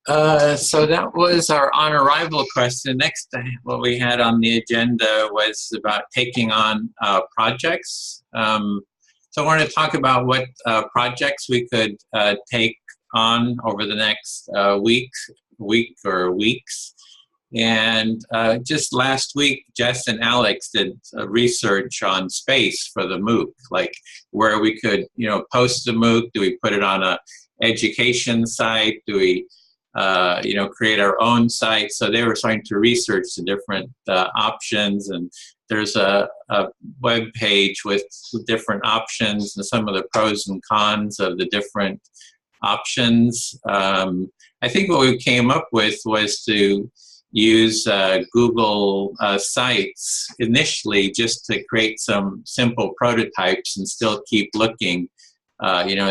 So that was our on-arrival question. Next, what we had on the agenda was about taking on projects. So I wanted to talk about what projects we could take on over the next week or weeks. And just last week, Jess and Alex did research on space for the MOOC, like where we could, post the MOOC. Do we put it on a education site? Do we, create our own site? So they were starting to research the different options, and there's a web page with different options and some of the pros and cons of the different options. I think what we came up with was to use Google Sites initially just to create some simple prototypes and still keep looking,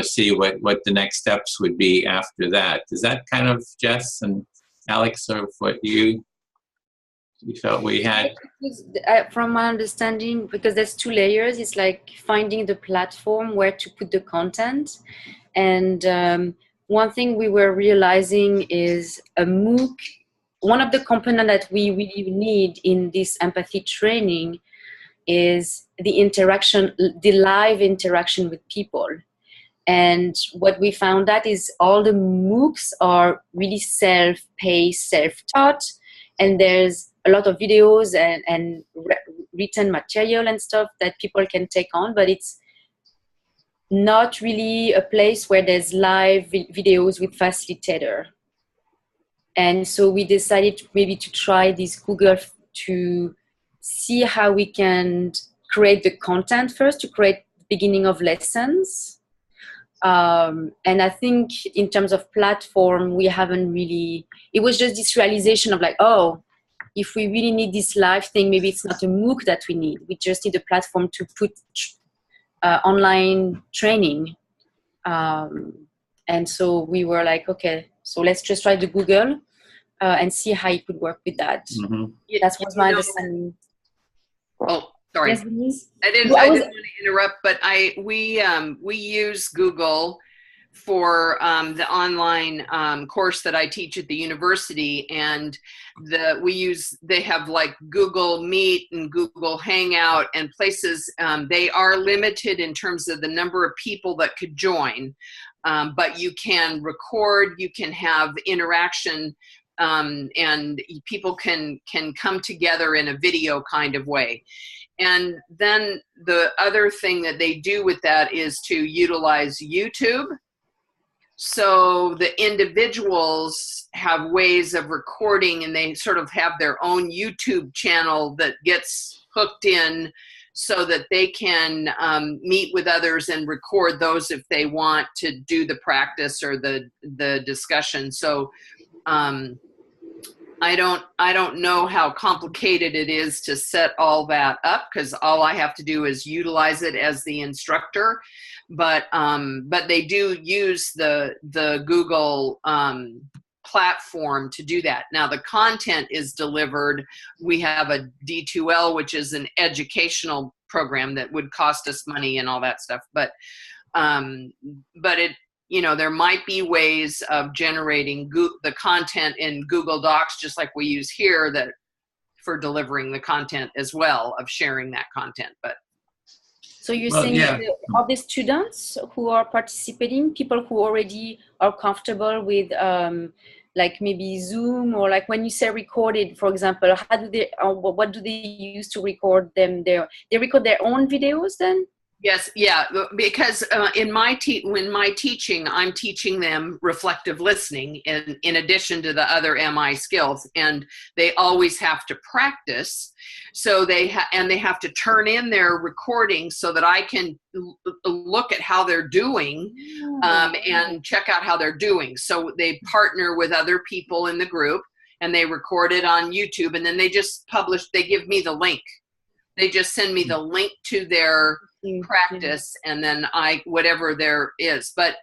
see what the next steps would be after that. Is that kind of, Jess and Alex, sort of what you felt we had? From my understanding, because there's two layers, it's like finding the platform where to put the content. And one thing we were realizing is a MOOC, one of the components that we really need in this empathy training is the interaction, the live interaction with people. And what we found out is all the MOOCs are really self-paced, self-taught, and there's a lot of videos and written material and stuff that people can take on, but it's not really a place where there's live videos with facilitator. And so we decided maybe to try this Google to see how we can create the content first, to create the beginning of lessons. And I think in terms of platform, we haven't really, it was just this realization of like, oh, if we really need this live thing, maybe it's not a MOOC that we need. We just need a platform to put online training. And so we were like, okay, so let's just try the Google and see how it could work with that. Mm-hmm. That was my understanding. Oh, sorry. Yes, Denise? I didn't want to interrupt, but we use Google for the online course that I teach at the university, and they have like Google Meet and Google Hangout and places. They are limited in terms of the number of people that could join, but you can record, you can have interaction, and people can come together in a video kind of way. And then the other thing that they do with that is to utilize YouTube. So the individuals have ways of recording, and they sort of have their own YouTube channel that gets hooked in so that they can meet with others and record those if they want to do the practice or the discussion. So I don't know how complicated it is to set all that up, because all I have to do is utilize it as the instructor. But they do use the Google platform to do that. Now the content is delivered. We have a D2L, which is an educational program that would cost us money and all that stuff. But it, there might be ways of generating the content in Google Docs, just like we use here, that for delivering the content as well, of sharing that content. But so you're saying that all the students who are participating, people who already are comfortable with like maybe Zoom, or like when you say recorded, for example, how do they, what do they use to record them? They record their own videos then? Yes, yeah, because when my teaching, I'm teaching them reflective listening in addition to the other MI skills, and they always have to practice. So they have to turn in their recording so that I can look at how they're doing and check out how they're doing. So they partner with other people in the group, and they record it on YouTube, and then they just publish. They give me the link. They just send me the link to their practice, and then whatever there is. But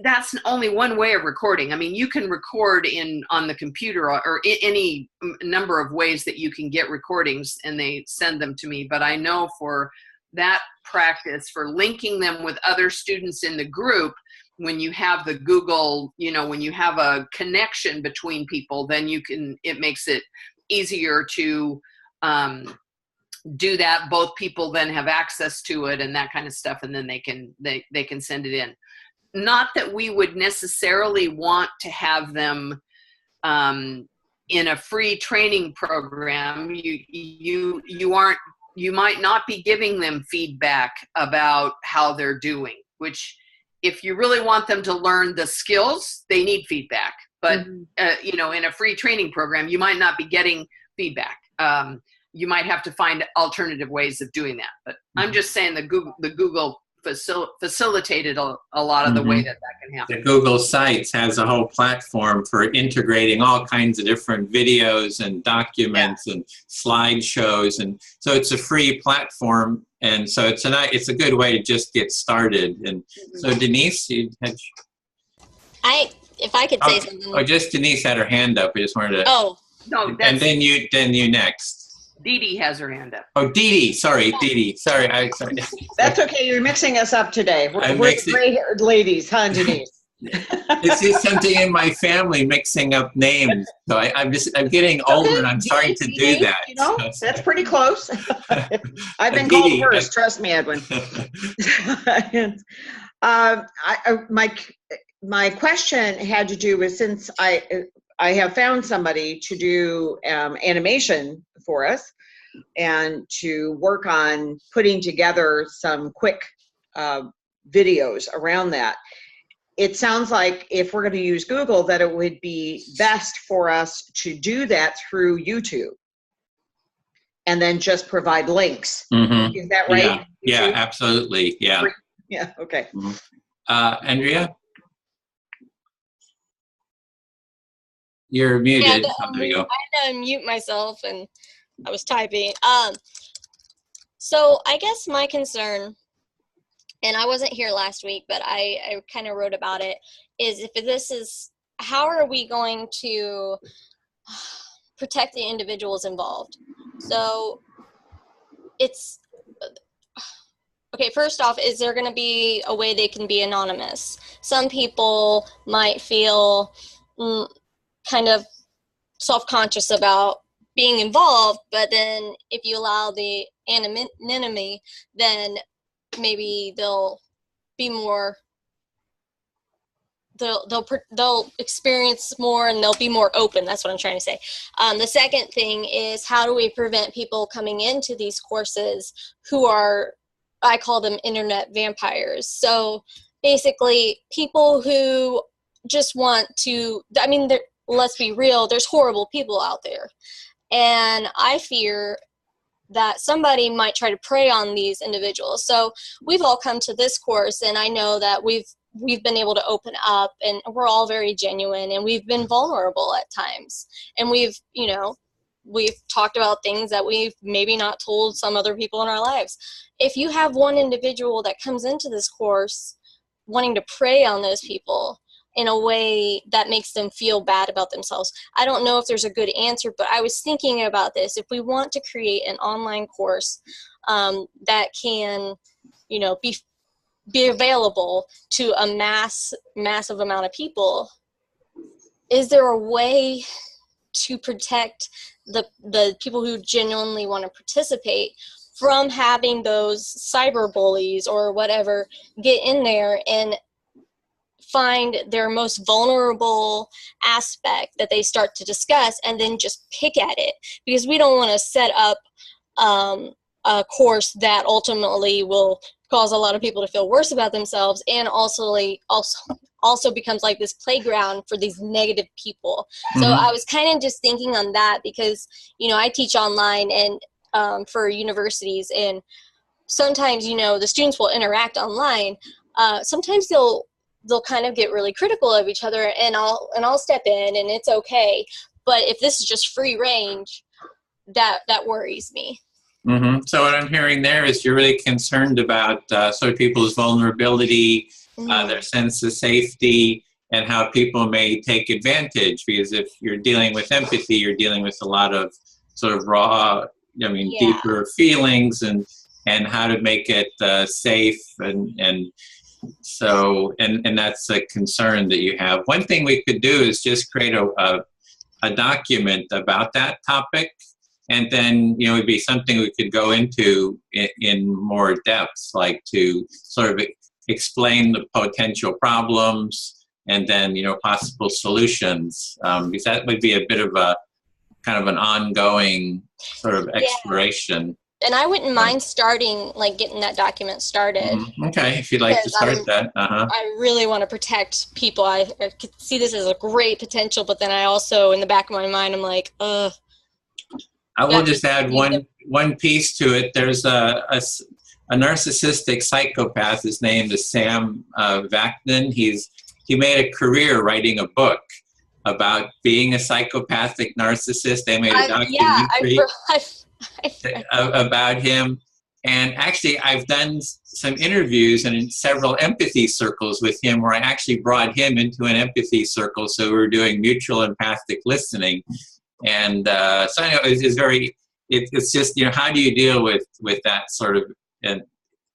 that's only one way of recording. I mean, you can record on the computer or any number of ways that you can get recordings, and they send them to me. But I know for that practice, for linking them with other students in the group, when you have the Google, when you have a connection between people, then it makes it easier to do that. Both people then have access to it and that kind of stuff, and then they can send it in. Not that we would necessarily want to have them in a free training program. You might not be giving them feedback about how they're doing, which if you really want them to learn the skills, they need feedback. But, in a free training program, you might not be getting feedback. You might have to find alternative ways of doing that. But I'm just saying the Google facilitated a lot of the way that can happen. The Google Sites has a whole platform for integrating all kinds of different videos and documents and slideshows, and so it's a free platform, and so it's a good way to just get started. And so Denise, if I could say something. Oh, just Denise had her hand up. I just wanted to. Oh no, and then you next. Dee Dee has her hand up. Oh, Dee Dee. Sorry, Dee Dee. Sorry. That's okay. You're mixing us up today. We're gray-haired ladies, huh, Denise? This is something in my family, mixing up names. So I'm getting older, and I'm starting to do that. That's pretty close. I've been called worse. Trust me, Edwin. My question had to do with, since I have found somebody to do animation for us and to work on putting together some quick videos around that. It sounds like if we're going to use Google, that it would be best for us to do that through YouTube and then just provide links. Is that right? Yeah, absolutely. Yeah. Yeah. Okay. Andrea? You're muted. There you go. I had to unmute myself, and I was typing. So I guess my concern, and I wasn't here last week, but I kind of wrote about it, is how are we going to protect the individuals involved? So okay, first off, is there going to be a way they can be anonymous? Some people might feel kind of self-conscious about being involved, but then if you allow the anonymity, then maybe they'll be more, they'll experience more, and they'll be more open. That's what I'm trying to say. The second thing is, how do we prevent people coming into these courses who are, I call them internet vampires? So basically people who just want to, let's be real, there's horrible people out there. And I fear that somebody might try to prey on these individuals. So we've all come to this course, and I know that we've been able to open up, and we're all very genuine, and we've been vulnerable at times. And we've talked about things that we've maybe not told some other people in our lives. If you have one individual that comes into this course wanting to prey on those people in a way that makes them feel bad about themselves, I don't know if there's a good answer, but I was thinking about this. If we want to create an online course that can, be available to a massive amount of people, is there a way to protect the people who genuinely want to participate from having those cyber bullies or whatever get in there and find their most vulnerable aspect that they start to discuss and then just pick at it? Because we don't want to set up a course that ultimately will cause a lot of people to feel worse about themselves, and also becomes like this playground for these negative people. So I was kind of just thinking on that, because I teach online and for universities, and sometimes the students will interact online. Sometimes they'll kind of get really critical of each other, and I'll step in, and it's okay. But if this is just free range, that worries me. So what I'm hearing there is you're really concerned about sort of people's vulnerability, their sense of safety, and how people may take advantage. Because if you're dealing with empathy, you're dealing with a lot of sort of raw, deeper feelings, and how to make it safe and So, and that's a concern that you have. One thing we could do is just create a document about that topic, and then, you know, it'd be something we could go into in more depth, like to sort of explain the potential problems and then, you know, possible solutions, because that would be a bit of a kind of an ongoing sort of exploration. And I wouldn't mind starting, like, getting that document started. Okay, if you'd like to start that. I really want to protect people. I could see this as a great potential, but then I also, in the back of my mind, I'm like, I will just add one piece to it. There's a narcissistic psychopath. His name is Sam Vaknin. He made a career writing a book about being a psychopathic narcissist. They made a documentary about him. And actually, I've done some interviews and in several empathy circles with him, where I actually brought him into an empathy circle. So we were doing mutual empathic listening. And so I know it's just, you know, how do you deal with that sort of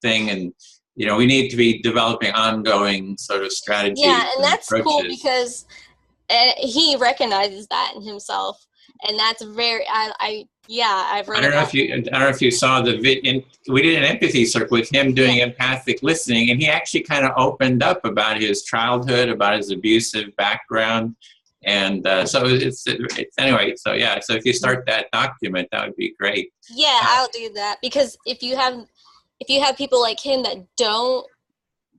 thing? And, you know, we need to be developing ongoing sort of strategies. Yeah, and that's approaches. cool because he recognizes that in himself. And that's very, I've read. I don't know if you saw the we did an empathy circle with him doing empathic listening, and he actually kind of opened up about his childhood, about his abusive background, and so it's anyway. So yeah, so if you start that document, that would be great. Yeah, I'll do that, because if you have people like him that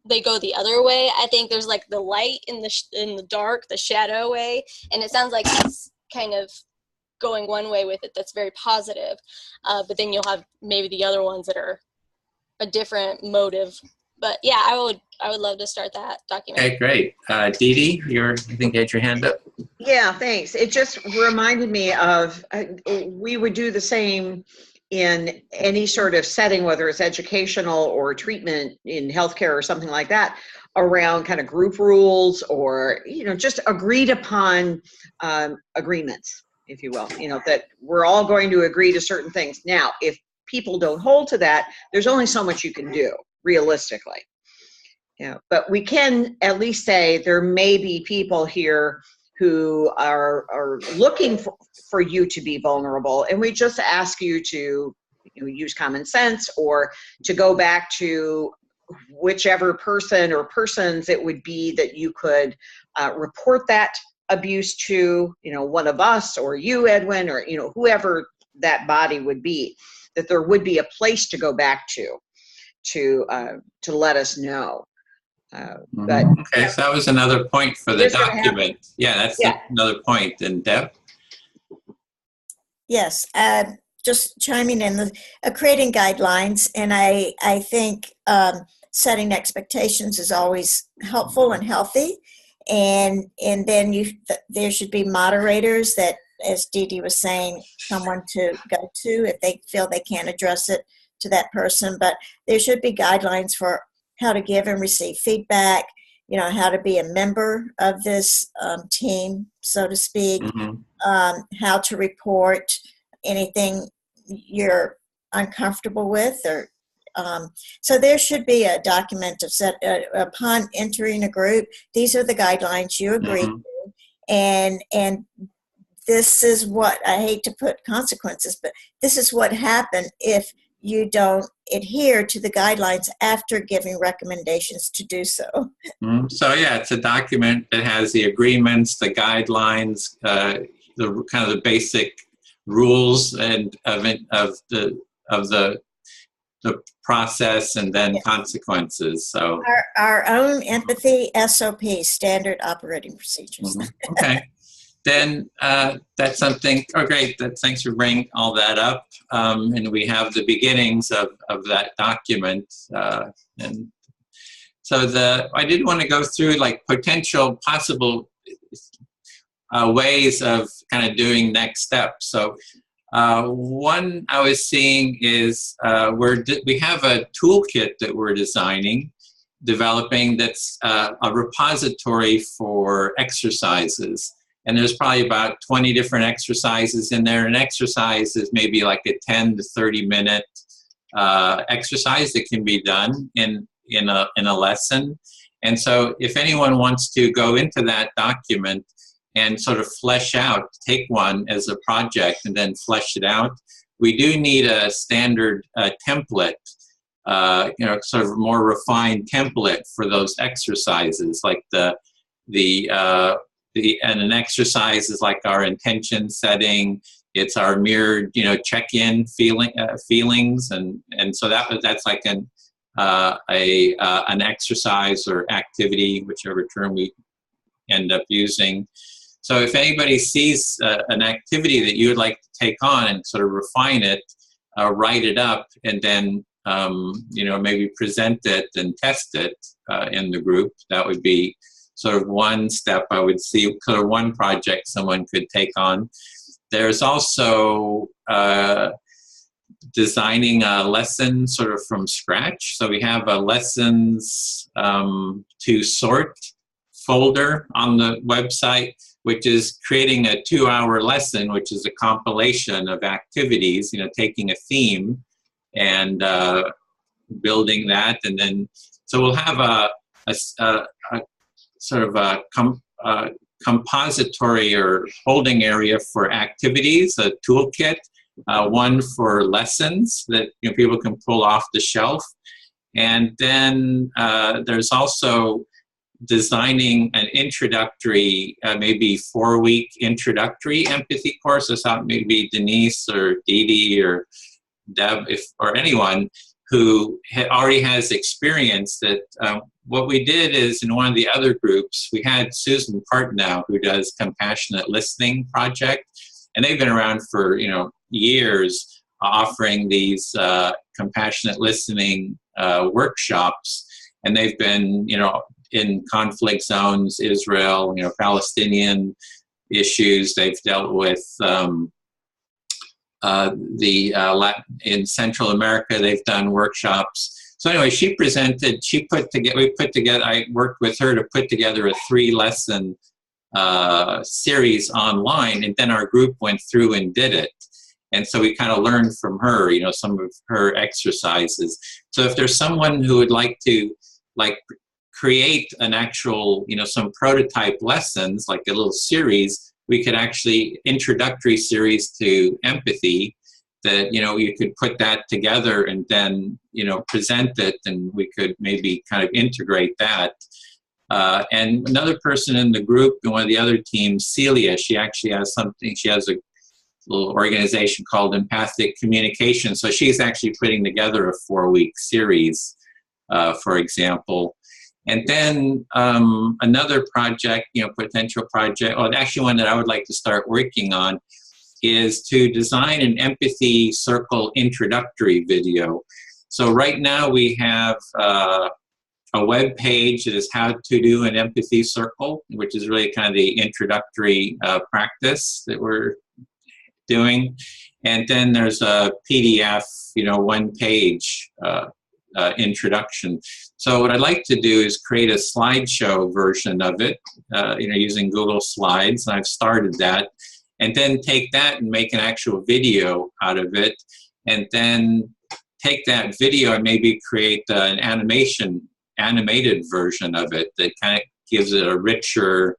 they go the other way. I think there's like the light in the dark, the shadow way, and it sounds like he's kind of going one way with it that's very positive, but then you'll have maybe the other ones that are a different motive. But yeah, I would love to start that document. Okay, great. Dee Dee, I think you had your hand up. Yeah, thanks. It just reminded me of we would do the same in any sort of setting, whether it's educational or treatment in healthcare or something like that, around kind of group rules or, you know, just agreed upon agreements, if you will, you know, that we're all going to agree to certain things. Now, if people don't hold to that, there's only so much you can do realistically. You know, but we can at least say there may be people here who are looking for you to be vulnerable, and we just ask you to, you know, use common sense or to go back to whichever person or persons it would be that you could report that abuse to, you know, one of us or you, Edwin, or, you know, whoever that body would be, that there would be a place to go back to let us know. But okay, so that was another point for the document. Yeah, that's another point. And Deb? Yes, just chiming in, creating guidelines, and I think setting expectations is always helpful and healthy, and then there should be moderators that, as Dee Dee was saying, someone to go to if they feel they can't address it to that person, but there should be guidelines for how to give and receive feedback, you know, how to be a member of this team, so to speak, how to report anything you're uncomfortable with, or so there should be a document of upon entering a group, these are the guidelines you agree to, and this is what, I hate to put consequences, but this is what happened if you don't adhere to the guidelines after giving recommendations to do so. So yeah, it's a document that has the agreements, the guidelines, the kind of the basic rules and of the process, and then consequences. So our own empathy SOP, standard operating procedures. Okay. Then that's something, great, thanks for bringing all that up. And we have the beginnings of that document. And so I did want to go through like possible ways of kind of doing next steps. So one I was seeing is we have a toolkit that we're developing that's a repository for exercises. And there's probably about 20 different exercises in there. An exercise is maybe like a 10 to 30 minute exercise that can be done in in a lesson. And so if anyone wants to go into that document and sort of flesh out, take one as a project and then flesh it out, we do need a standard template, sort of more refined template for those exercises, like and an exercise is like our intention setting. It's our mirrored, check-in feelings, and so that's like an exercise or activity, whichever term we end up using. So if anybody sees an activity that you would like to take on and sort of refine it, write it up, and then maybe present it and test it in the group, that would be sort of one step I would see, sort of one project someone could take on. There's also designing a lesson sort of from scratch. So we have a lessons to sort folder on the website, which is creating a 2-hour lesson, which is a compilation of activities, taking a theme and building that. And then, so we'll have a sort of a compository or holding area for activities, a toolkit, one for lessons that people can pull off the shelf. And then there's also designing an introductory, maybe 4-week introductory empathy course. I thought maybe Denise or Dee Dee or Deb, or anyone who already has experience that. What we did is, in one of the other groups, we had Susan Partnow, who does Compassionate Listening Project, and they've been around for years, offering these compassionate listening workshops, and they've been in conflict zones, Israel, Palestinian issues. They've dealt with in Central America. They've done workshops. So anyway, I worked with her to put together a 3-lesson series online, and then our group went through and did it. And so we kind of learned from her, some of her exercises. So if there's someone who would like to create an actual, some prototype lessons, like a little series, we could actually, introductory series to empathy, that, you could put that together and then, present it, and we could maybe kind of integrate that. And another person in the group, in one of the other teams, Celia, she actually has something, she has a little organization called Empathic Communication. So she's actually putting together a 4-week series, for example. And then another project, potential project, or actually one that I would like to start working on, is to design an empathy circle introductory video. So right now we have a web page that is how to do an empathy circle, which is really kind of the introductory practice that we're doing. And then there's a PDF, 1-page introduction. So what I'd like to do is create a slideshow version of it, using Google Slides, and I've started that. And then take that and make an actual video out of it, and then take that video and maybe create an animated version of it that kind of gives it a richer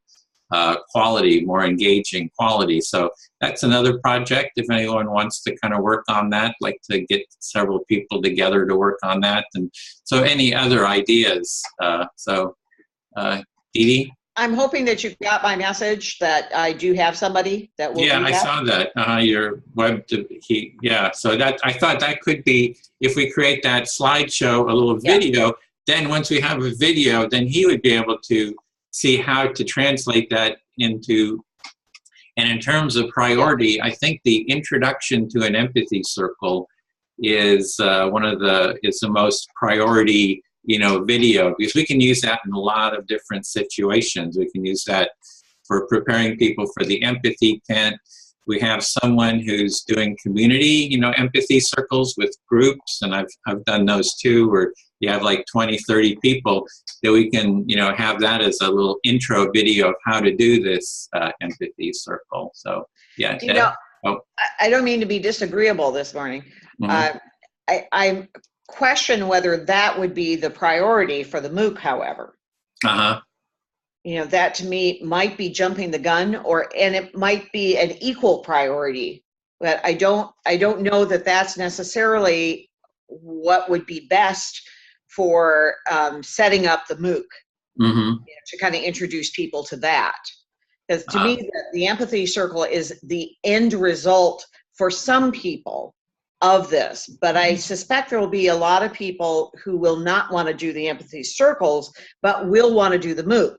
quality, more engaging quality. So that's another project. If anyone wants to kind of work on that, like to get several people together to work on that. And so any other ideas? Dee Dee? I'm hoping that you got my message that I do have somebody that will do that. I saw that. Your web, so that, I thought that could be, if we create that slideshow, a little video, then once we have a video, then he would be able to see how to translate that into, and in terms of priority, I think the introduction to an empathy circle is the most priority video, because we can use that in a lot of different situations. We can use that for preparing people for the empathy tent. We have someone who's doing community, empathy circles with groups, and I've done those too, where you have like 20, 30 people that we can, have that as a little intro video of how to do this empathy circle. So, I don't mean to be disagreeable this morning. Mm-hmm. question whether that would be the priority for the MOOC, however. Uh-huh. That to me might be jumping the gun, and it might be an equal priority, but I don't know that that's necessarily what would be best for setting up the MOOC, to kind of introduce people to that. Because to me, the empathy circle is the end result for some people of this, but I suspect there will be a lot of people who will not want to do the empathy circles, but will want to do the MOOC.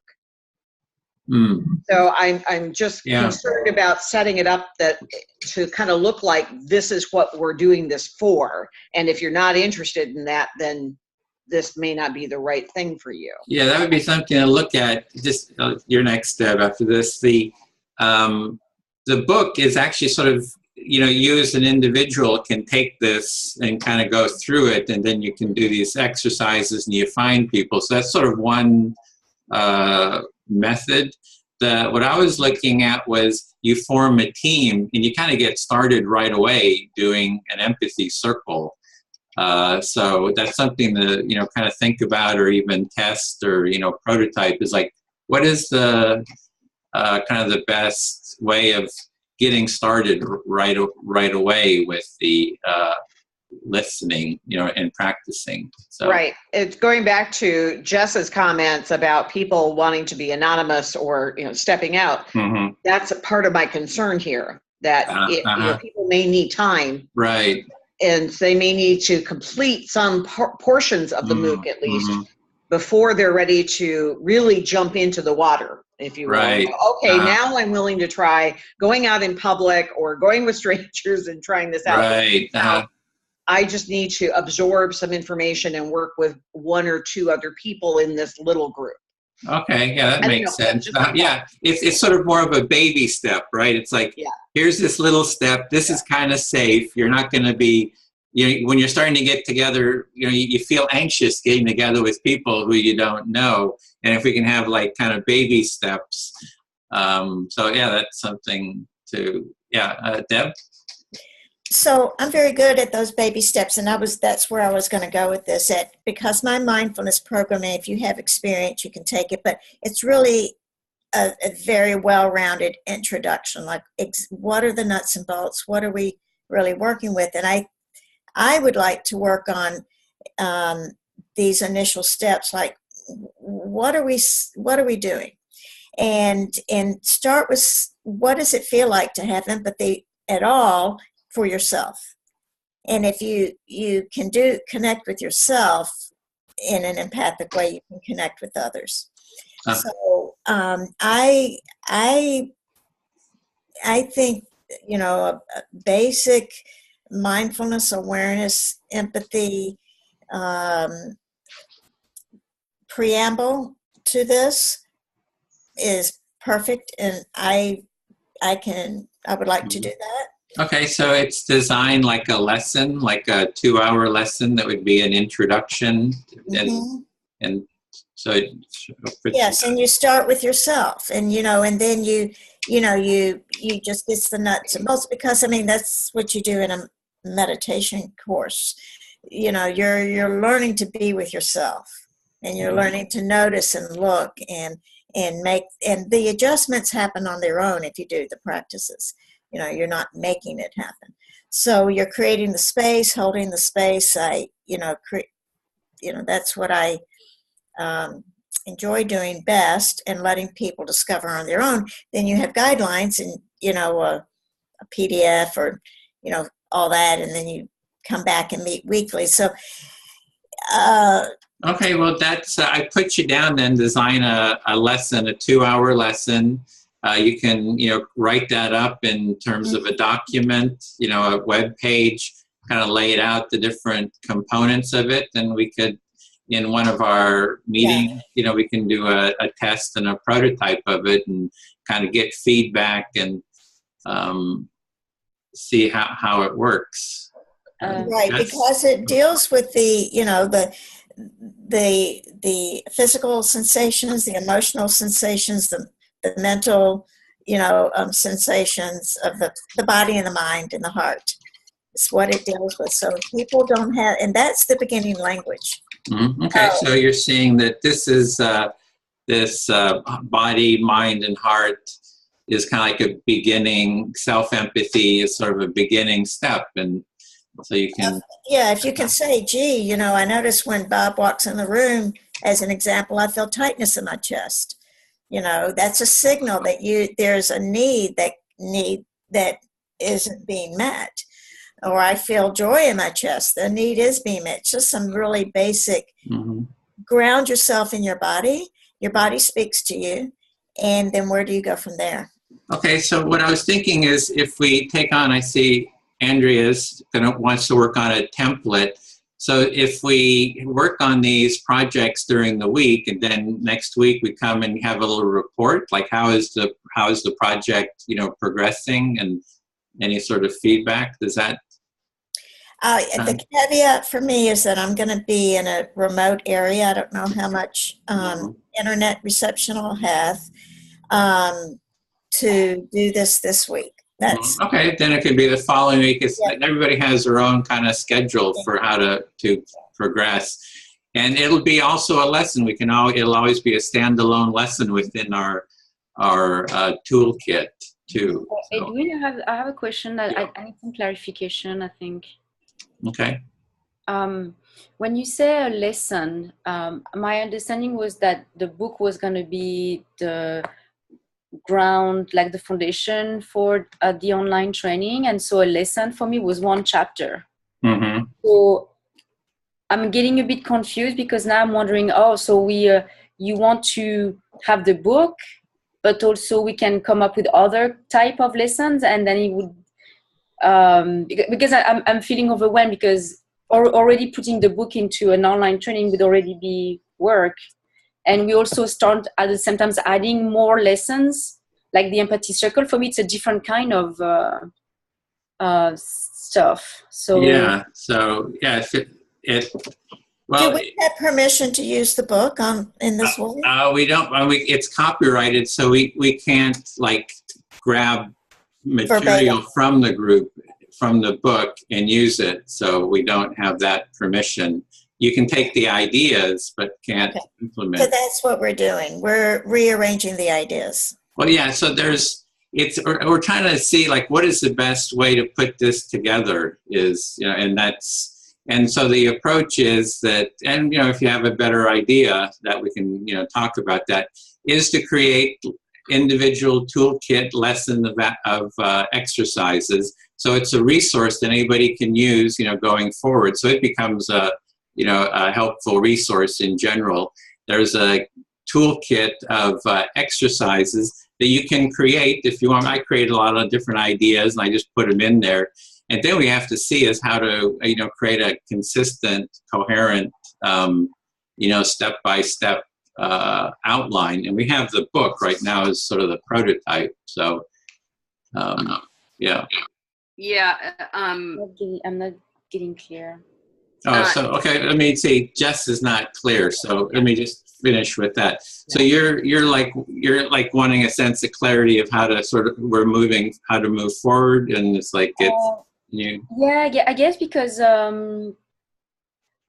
So I'm just concerned about setting it up to kind of look like this is what we're doing this for. And if you're not interested in that, then this may not be the right thing for you. Yeah, that would be something to look at. Just your next step after this. The book is actually sort of, you as an individual can take this and kind of go through it, and then you can do these exercises and you find people. So that's sort of one method. What I was looking at was you form a team and you kind of get started right away doing an empathy circle. So that's something to, kind of think about or even test or, prototype is like, what is the kind of the best way of getting started right away with the listening, and practicing. So. Right. It's going back to Jess's comments about people wanting to be anonymous or, stepping out. That's a part of my concern here, that people may need time. Right. And they may need to complete some portions of the MOOC at least before they're ready to really jump into the water, if you will. Right. Okay, now I'm willing to try going out in public or going with strangers and trying this out. Right. I just need to absorb some information and work with one or two other people in this little group. Okay, yeah, that makes sense. Yeah, it's sort of more of a baby step, right? It's like, here's this little step. This is kind of safe. You're not going to be, when you're starting to get together, you feel anxious getting together with people who you don't know. And if we can have like kind of baby steps. So yeah, that's something to, Deb? So I'm very good at those baby steps, and that's where I was going to go with this. Because my mindfulness programming, if you have experience, you can take it, but it's really a very well-rounded introduction. Like, what are the nuts and bolts? What are we really working with? And I would like to work on these initial steps, like what are we doing, and start with what does it feel like to have empathy at all for yourself. And if you can connect with yourself in an empathic way, you can connect with others. So I think, a basic mindfulness, awareness, empathy preamble to this is perfect, and I would like to do that. Okay, so it's designed like a lesson, like a 2-hour lesson that would be an introduction, and so yes, and you start with yourself, and and then you just get the nuts and bolts, because that's what you do in a meditation course. You're learning to be with yourself, and you're learning to notice and look and make, and the adjustments happen on their own if you do the practices. You're not making it happen. So you're creating the space, holding the space. That's what I enjoy doing best, and letting people discover on their own. Then you have guidelines and, a PDF or, all that, and then you come back and meet weekly. So, okay, well, that's, I put you down then, design a lesson, a 2-hour lesson. You can, write that up in terms of a document, a web page, kind of lay it out, the different components of it. And we could, in one of our meetings, we can do a test and a prototype of it and kind of get feedback and see how it works. Right, because it deals with the physical sensations, the emotional sensations, the mental, sensations of the body and the mind and the heart. It's what it deals with. So people don't have, and that's the beginning language. Okay, so you're seeing that this is this body, mind, and heart is kind of like a beginning. Self-empathy is sort of a beginning step, and so you can. Yeah, if you can say, gee, you know, I notice when Bob walks in the room, as an example, I feel tightness in my chest. You know, that's a signal that there's a need that isn't being met. Or I feel joy in my chest. The need is being met. It's just some really basic, ground yourself in your body. Your body speaks to you. And then where do you go from there? Okay, so what I was thinking is if we take on, I see Andrea's wants to work on a template. So if we work on these projects during the week, and then next week we come and have a little report, like how is the project, you know, progressing, and any sort of feedback, does that? The caveat for me is that I'm going to be in a remote area. I don't know how much internet reception I'll have to do this week. That's okay. Then it could be the following week. Everybody has their own kind of schedule for how to progress, and it'll be also a lesson. It'll always be a standalone lesson within our toolkit too. So. Edwin, I have a question that I need some clarification, I think. Okay. When you say a lesson, my understanding was that the book was going to be the ground, like the foundation for the online training, and so a lesson for me was one chapter. So I'm getting a bit confused because now I'm wondering, so you want to have the book, but also we can come up with other type of lessons, and then it would because I'm feeling overwhelmed because already putting the book into an online training would already be work. And we also start at the same time adding more lessons, like the empathy circle. For me, it's a different kind of stuff. So yeah. So yeah, do we have permission to use the book in this way? We don't. It's copyrighted, so we can't like grab material from the group, from the book, and use it. So we don't have that permission. You can take the ideas, but can't implement. So that's what we're doing. We're rearranging the ideas. Well, yeah. So we're trying to see like what is the best way to put this together is, you know, and so the approach is that, and, you know, if you have a better idea that we can, you know, talk about that, is to create individual toolkit lesson of exercises. So it's a resource that anybody can use, you know, going forward. So it becomes a helpful resource in general. There's a toolkit of exercises that you can create if you want. I create a lot of different ideas and I just put them in there. And then we have to see is how to, you know, create a consistent, coherent, you know, step-by-step outline. And we have the book right now as sort of the prototype. So, yeah. Yeah. I'm not getting clear. So okay, let me see. Jess is not clear, so let me just finish with that. So you're like wanting a sense of clarity of how to how to move forward, and it's like it's new. Yeah, I guess because now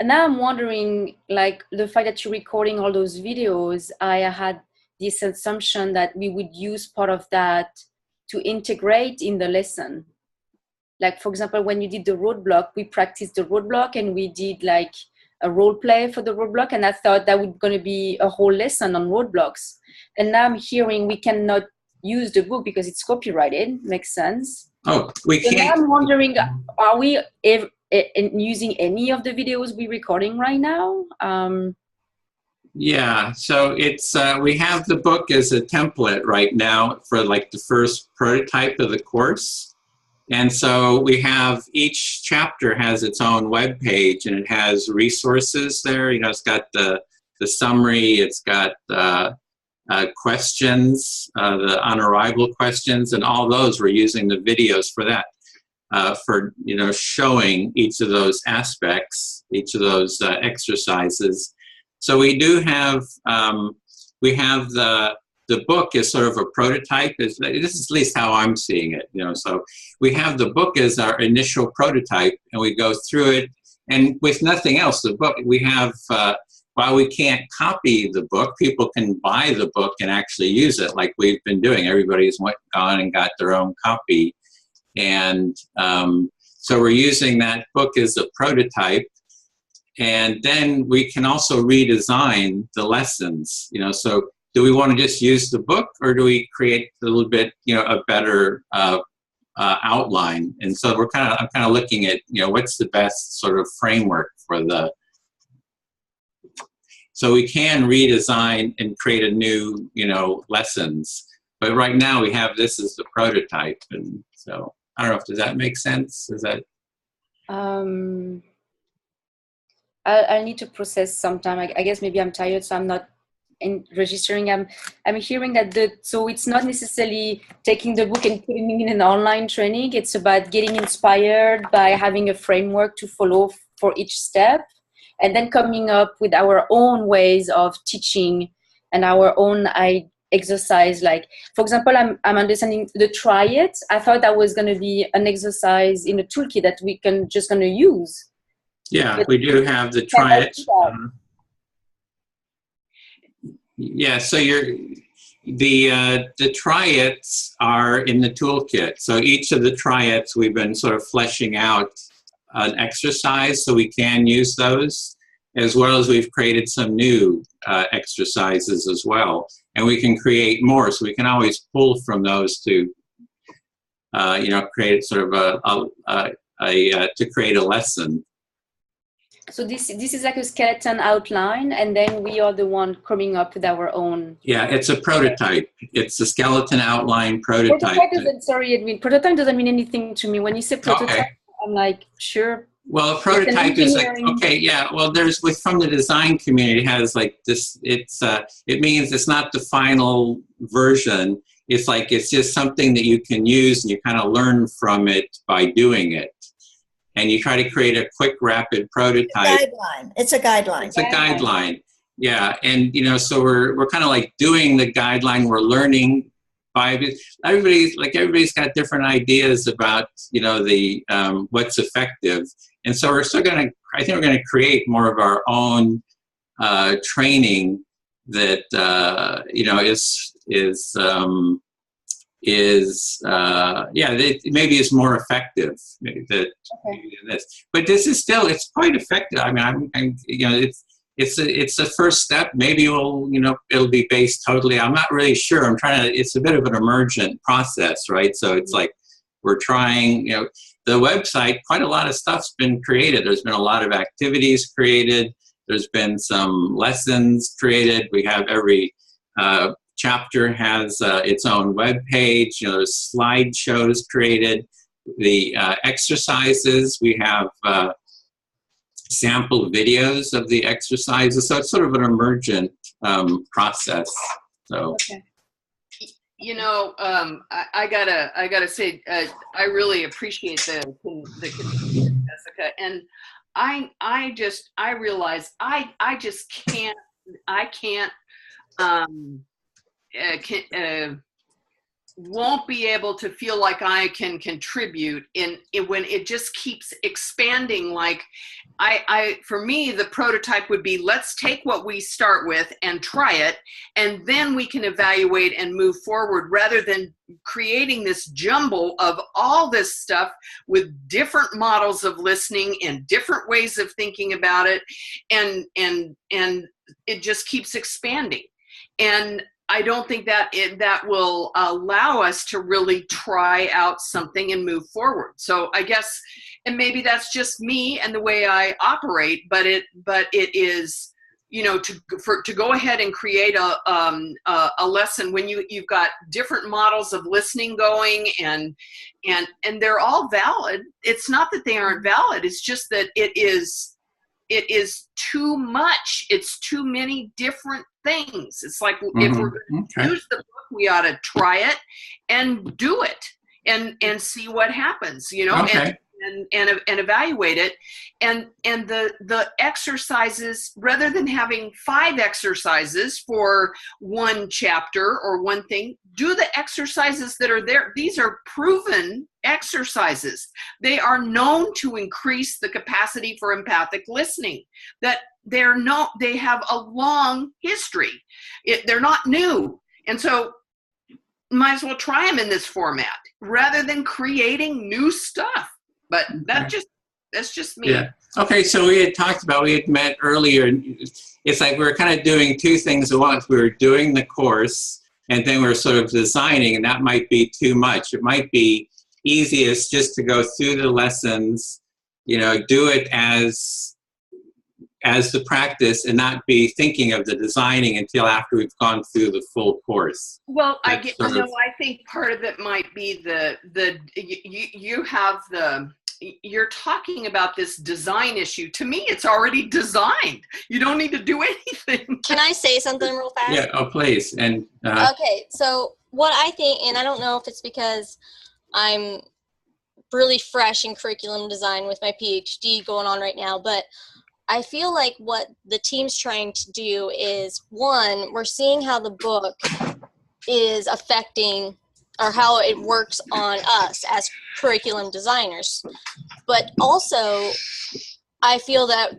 I'm wondering, like the fact that you're recording all those videos, I had this assumption that we would use part of that to integrate in the lesson. Like, for example, when you did the roadblock, we practiced the roadblock and we did like a role play for the roadblock. And I thought that was going to be a whole lesson on roadblocks. And now I'm hearing we cannot use the book because it's copyrighted. Makes sense. Oh, we can't. Now I'm wondering, are we using any of the videos we're recording right now? Yeah, so it's we have the book as a template right now for like the first prototype of the course. And so we have, each chapter has its own web page and it has resources there. You know, it's got the summary, it's got questions, the on arrival questions, and all those we're using the videos for that, for, you know, showing each of those aspects, each of those exercises. So we do have, we have the the book is sort of a prototype. This is at least how I'm seeing it, you know. So we have the book as our initial prototype, and we go through it. And with nothing else, the book, we have, while we can't copy the book, people can buy the book and actually use it like we've been doing. Everybody's gone and got their own copy. And so we're using that book as a prototype. And then we can also redesign the lessons, you know. So do we want to just use the book, or do we create a little bit, you know, a better outline? And so I'm kind of looking at, you know, what's the best sort of framework for the, so we can redesign and create a new, you know, lessons. But right now we have this as the prototype. And so I don't know if, does that make sense? Is that? I'll need to process sometime. I guess maybe I'm tired, so I'm not registering. I'm hearing that so it's not necessarily taking the book and putting it in an online training. It's about getting inspired by having a framework to follow for each step, and then coming up with our own ways of teaching and our own exercise. Like, for example, I'm understanding the try it. I thought that was going to be an exercise in a toolkit that we can just going to use. Yeah, But we do have the try it. Yeah, so the try-its are in the toolkit. So each of the try-its, we've been sort of fleshing out an exercise so we can use those, as well as we've created some new exercises as well. And we can create more, so we can always pull from those to, you know, create sort of to create a lesson. So this is like a skeleton outline, and then we are the one coming up with our own. Yeah, it's a prototype. It's a skeleton outline prototype. Sorry, Edwin. Prototype doesn't mean anything to me. When you say prototype, okay. I'm like, sure. Well, a prototype is like, okay, yeah. Well, from the design community, it has like this. It means it's not the final version. It's like it's just something that you can use, and you kind of learn from it by doing it. And you try to create a quick, rapid prototype. It's a guideline. It's a guideline. Yeah, and you know, so we're kind of like doing the guideline. We're learning by it. Everybody's got different ideas about, you know, the what's effective, and so we're still going to. I think we're going to create more of our own training that you know maybe is more effective. But this is still, it's quite effective. I mean, I'm you know, it's a first step. Maybe it'll be based totally. I'm not really sure. It's a bit of an emergent process, right? So it's like we're trying. You know, the website, quite a lot of stuff's been created. There's been a lot of activities created. There's been some lessons created. We have every chapter has its own web page. You know, there's slideshows created. The exercises, we have sample videos of the exercises. So it's sort of an emergent process. So, okay. You know, I gotta say, I really appreciate the Jessica, and I realize I just can't won't be able to feel like I can contribute when it just keeps expanding. Like for me, the prototype would be, let's take what we start with and try it, and then we can evaluate and move forward, rather than creating this jumble of all this stuff with different models of listening and different ways of thinking about it. And it just keeps expanding. And I don't think that that will allow us to really try out something and move forward. So I guess, and maybe that's just me and the way I operate, but it is, you know, to go ahead and create a lesson when you've got different models of listening going, and they're all valid. It's not that they aren't valid. It's just that it is too much. It's too many different things. It's like, if we're going to use the book, we ought to try it and do it and see what happens, you know. Okay. and evaluate it. And the exercises, rather than having 5 exercises for one chapter or one thing, do the exercises that are there. These are proven exercises. They are known to increase the capacity for empathic listening. That they have a long history. They're not new. And so might as well try them in this format rather than creating new stuff. But that's just me. Yeah. Okay, so we had met earlier. It's like we're kind of doing 2 things at once. We were doing the course, and then we're sort of designing, and that might be too much. It might be easiest just to go through the lessons, do it as the practice and not be thinking of the designing until after we've gone through the full course. Well, I think part of it might be you're talking about this design issue. To me, it's already designed. You don't need to do anything. Can I say something real fast? Yeah, oh, please. And okay, so what I think, and I don't know if it's because I'm really fresh in curriculum design with my PhD going on right now, but I feel like what the team's trying to do is, one, we're seeing how the book is affecting or how it works on us as curriculum designers. But also, I feel that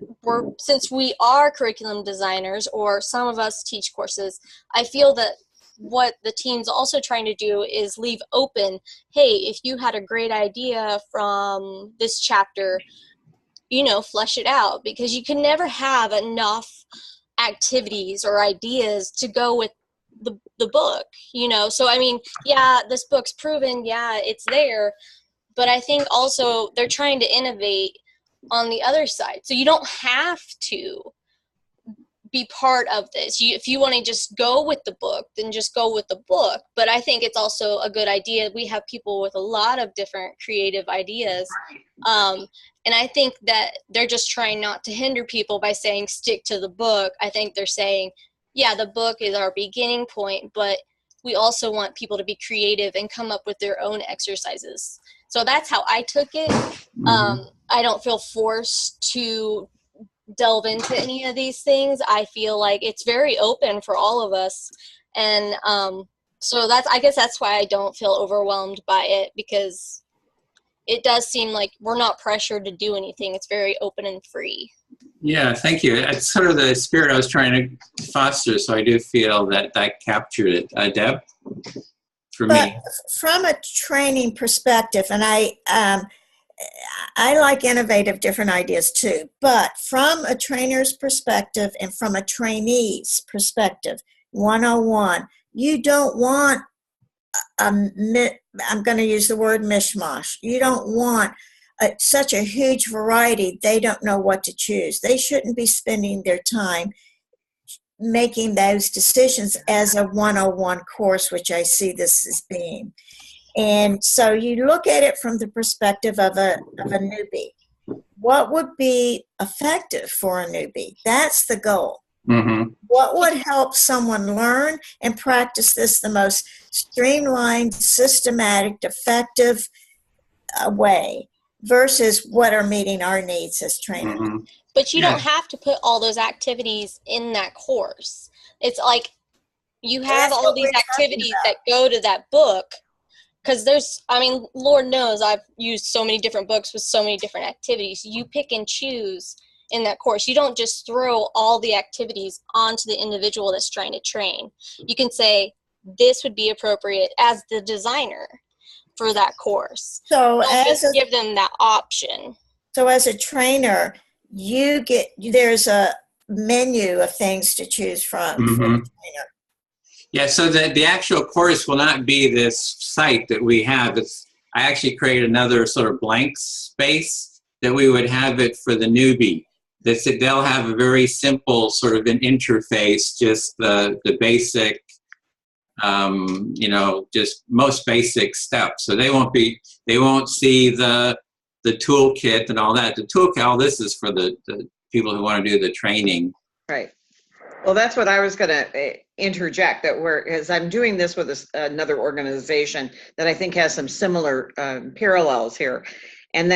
since we are curriculum designers, or some of us teach courses, I feel that what the team's also trying to do is leave open, hey, if you had a great idea from this chapter, flesh it out, because you can never have enough activities or ideas to go with the book, So, I mean, yeah, this book's proven, yeah, it's there, but I think also they're trying to innovate on the other side. So you don't have to be part of this. If you want to just go with the book, then just go with the book. But I think it's also a good idea. We have people with a lot of different creative ideas. And I think that they're just trying not to hinder people by saying stick to the book. I think they're saying, yeah, the book is our beginning point, but we also want people to be creative and come up with their own exercises. So that's how I took it. I don't feel forced to delve into any of these things. I feel like it's very open for all of us. And so I guess that's why I don't feel overwhelmed by it, because it does seem like we're not pressured to do anything. It's very open and free. Yeah, thank you. It's sort of the spirit I was trying to foster, so I do feel that captured it. Deb, for me? From a training perspective, and I like innovative different ideas too, but from a trainer's perspective and from a trainee's perspective, 101, you don't want, I'm going to use the word mishmash. You don't want such a huge variety, they don't know what to choose. They shouldn't be spending their time making those decisions as a 101 course, which I see this as being. And so you look at it from the perspective of a newbie. What would be effective for a newbie? That's the goal. Mm-hmm. What would help someone learn and practice this the most streamlined, systematic, effective way versus what are meeting our needs as trainers? Mm-hmm. But you don't have to put all those activities in that course. It's like you have all these activities that go to that book. Because Lord knows I've used so many different books with so many different activities. You pick and choose in that course. You don't just throw all the activities onto the individual that's trying to train. You can say, this would be appropriate as the designer for that course. So give them that option. So as a trainer, there's a menu of things to choose from for the trainer. Yeah, so the actual course will not be this site that we have. I actually created another sort of blank space that we would have it for the newbie. They'll have a very simple sort of an interface, just the basic, just most basic steps. So they won't see the toolkit and all that. The toolkit, all this is for the people who want to do the training. Right. Well, that's what I was going to interject, as I'm doing this with another organization that I think has some similar parallels here. And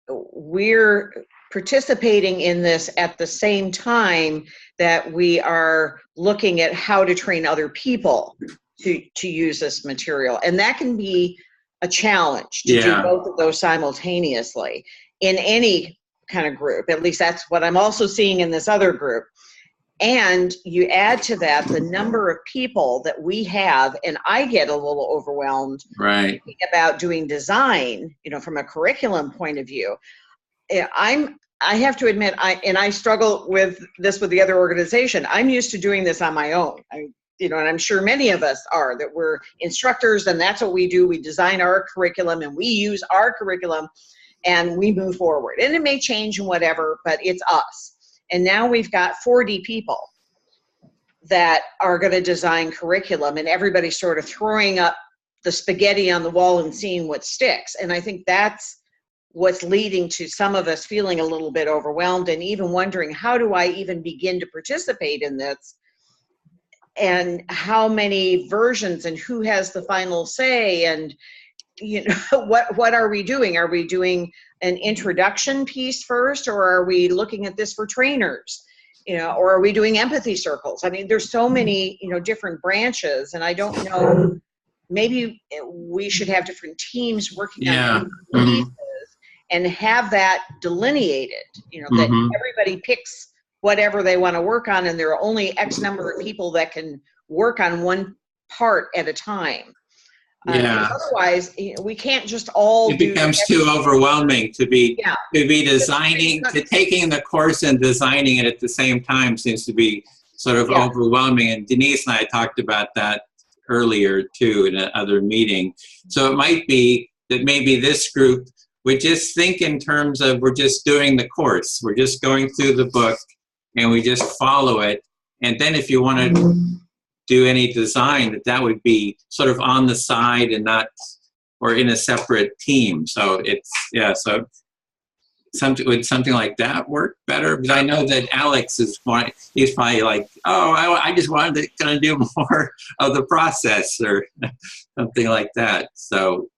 we're participating in this at the same time that we are looking at how to train other people to use this material. And that can be a challenge to do both of those simultaneously in any kind of group. At least that's what I'm also seeing in this other group. And you add to that the number of people that we have, and I get a little overwhelmed thinking about doing design, from a curriculum point of view. I have to admit, I struggle with this with the other organization. I'm used to doing this on my own. And I'm sure many of us are, that we're instructors, and that's what we do. We design our curriculum and we use our curriculum and we move forward. And it may change and whatever, but it's us. And now we've got 40 people that are going to design curriculum, and everybody's sort of throwing up the spaghetti on the wall and seeing what sticks. And I think that's what's leading to some of us feeling a little bit overwhelmed and even wondering, how do I even begin to participate in this? And how many versions and who has the final say? And what are we doing? Are we doing an introduction piece first, or are we looking at this for trainers? Or are we doing empathy circles? I mean, there's so many, different branches, and I don't know, maybe we should have different teams working on pieces and have that delineated, that everybody picks whatever they want to work on, and there are only X number of people that can work on one part at a time. Otherwise, we can't just all. It becomes too overwhelming to be designing, to taking the course and designing it at the same time seems to be sort of overwhelming. And Denise and I talked about that earlier too in another meeting. So it might be that maybe this group would just think in terms of, we're just doing the course, we're just going through the book, and we just follow it. And then if you want to do any design, that would be sort of on the side and not, or in a separate team. So it's, so would something like that work better? Because I know that Alex he's probably like, I just wanted to kind of do more of the process or something like that. So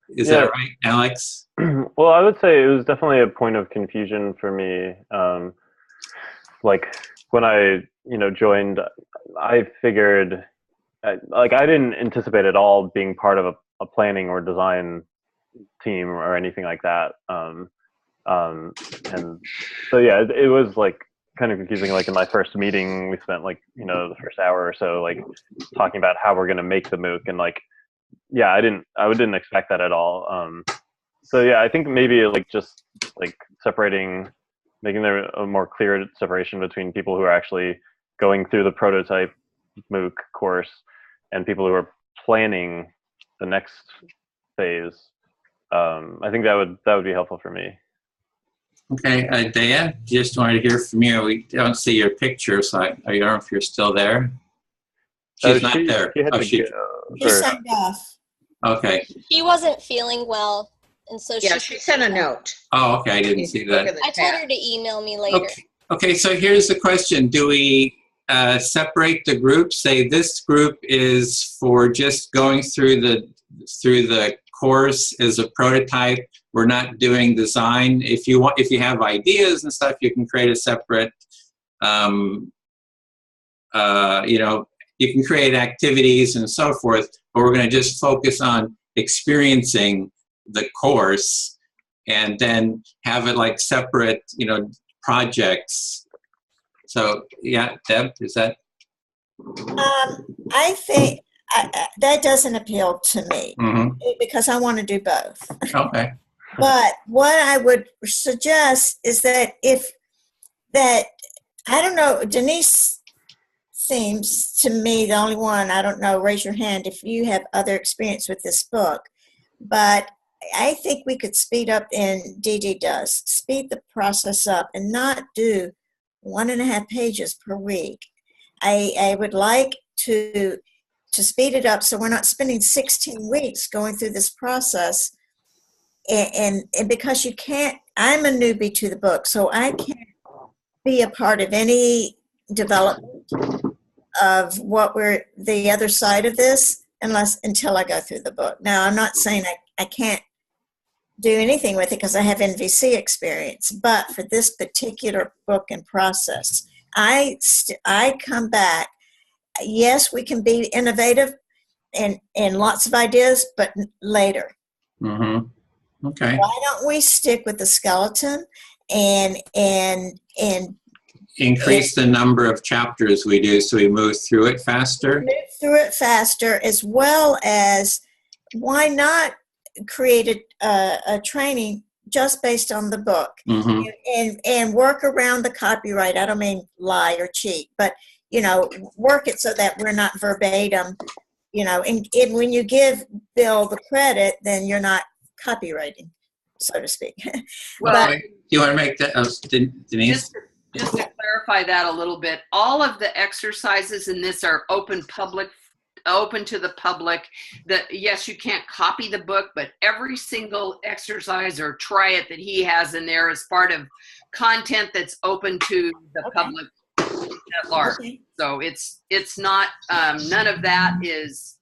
is that right, Alex? Well, I would say it was definitely a point of confusion for me. Like when I, joined, I figured, I didn't anticipate at all being part of a planning or design team or anything like that. And so, it was like kind of confusing. Like in my first meeting, we spent the first hour or so, talking about how we're going to make the MOOC, and I didn't expect that at all. So I think maybe just separating, making there a more clear separation between people who are actually going through the prototype MOOC course and people who are planning the next phase. I think that would be helpful for me. Okay, Dea, just wanted to hear from you. We don't see your picture, so I don't know if you're still there. She's not there. She signed off. Okay. She wasn't feeling well, and so she sent a note. Oh, okay, I didn't see that. I told her to email me later. Okay, so here's the question. Do we separate the groups? Say this group is for just going through the course as a prototype. We're not doing design. If you have ideas and stuff, you can create a separate, you can create activities and so forth, but we're going to just focus on experiencing the course and then have it separate, projects. So, Deb, is that? I think that doesn't appeal to me because I want to do both. Okay. But what I would suggest is that I don't know, Denise seems to me the only one, I don't know, raise your hand if you have other experience with this book. But I think we could speed up, and DD does, speed the process up and not do 1.5 pages per week. I would like to speed it up so we're not spending 16 weeks going through this process. And because you can't, I'm a newbie to the book, so I can't be a part of any development of what we're the other side of this until I go through the book. Now, I'm not saying I can't do anything with it because I have NVC experience. But for this particular book and process, I come back. Yes, we can be innovative and lots of ideas, but later. Mm-hmm. Okay. Why don't we stick with the skeleton and increase the number of chapters we do so we move through it faster? Move through it faster, as well as why not create a training just based on the book, and work around the copyright. I don't mean lie or cheat, but work it so that we're not verbatim. And when you give Bill the credit, then you're not copywriting, so to speak. Well, do you want to make that, Denise? Just to clarify that a little bit, all of the exercises in this are open to the public. Yes, you can't copy the book, but every single exercise or try it that he has in there is part of content that's open to the public at large. Okay. So it's not, none of that is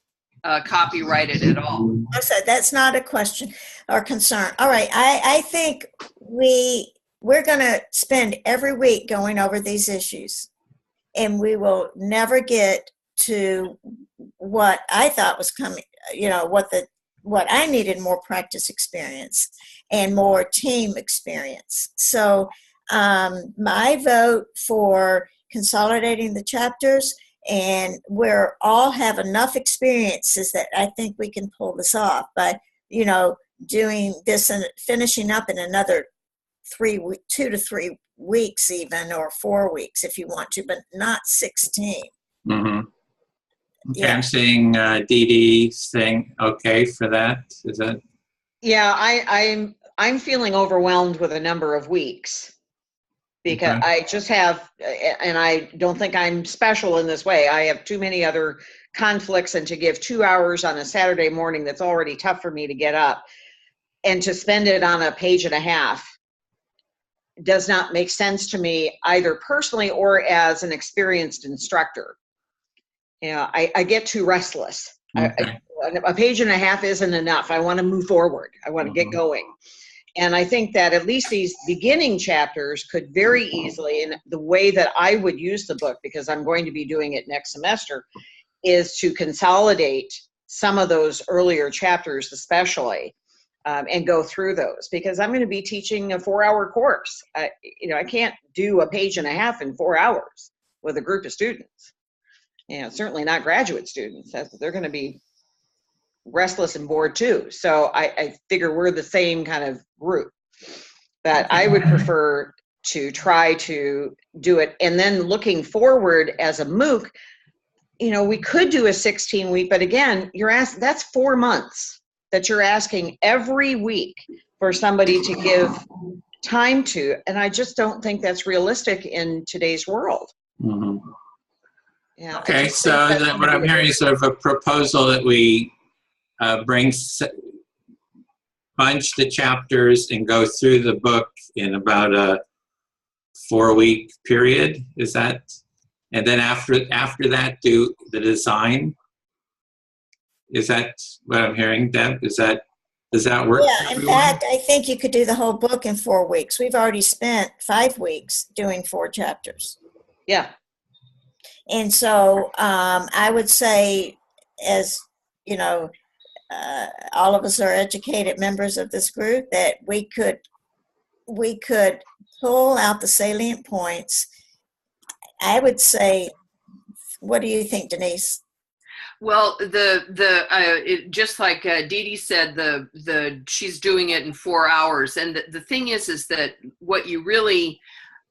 copyrighted at all. So that's not a question or concern. All right, I think we're going to spend every week going over these issues, and we will never get to what I thought was coming, what I needed, more practice experience and more team experience. So my vote for consolidating the chapters, and we're all have enough experiences that I think we can pull this off by, doing this and finishing up in another 2 to 3 weeks even, or 4 weeks if you want to, but not 16. Mm-hmm. Okay, yeah. I'm seeing Dee Dee saying okay for that. Is that? Yeah, I'm feeling overwhelmed with a number of weeks because okay. I just have, and I don't think I'm special in this way. I have too many other conflicts, and to give 2 hours on a Saturday morning, that's already tough for me to get up, and to spend it on a page and a half does not make sense to me, either personally or as an experienced instructor. I get too restless. Okay. A page and a half isn't enough. I want to move forward. I want to get going. And I think that at least these beginning chapters could very easily, and the way that I would use the book, because I'm going to be doing it next semester, is to consolidate some of those earlier chapters especially, and go through those, because I'm going to be teaching a 4-hour course. I can't do a page and a half in 4 hours with a group of students. Certainly not graduate students. They're going to be restless and bored too. So I figure we're the same kind of group. But I would prefer to try to do it. And then looking forward as a MOOC, we could do a 16-week, but again, that's 4 months that you're asking every week for somebody to give time to. And I just don't think that's realistic in today's world. Mm-hmm. Yeah, okay, so what I'm hearing is sort of a proposal that we bunch the chapters and go through the book in about a 4-week period. Is that, and then after that do the design? Is that what I'm hearing, Deb? Does that work? Yeah, in fact, I think you could do the whole book in 4 weeks. We've already spent 5 weeks doing 4 chapters. Yeah. And so I would say, as all of us are educated members of this group, that we could pull out the salient points. I would say, what do you think, Denise? Well, just like Dee Dee said, she's doing it in 4 hours, and the thing is that what you really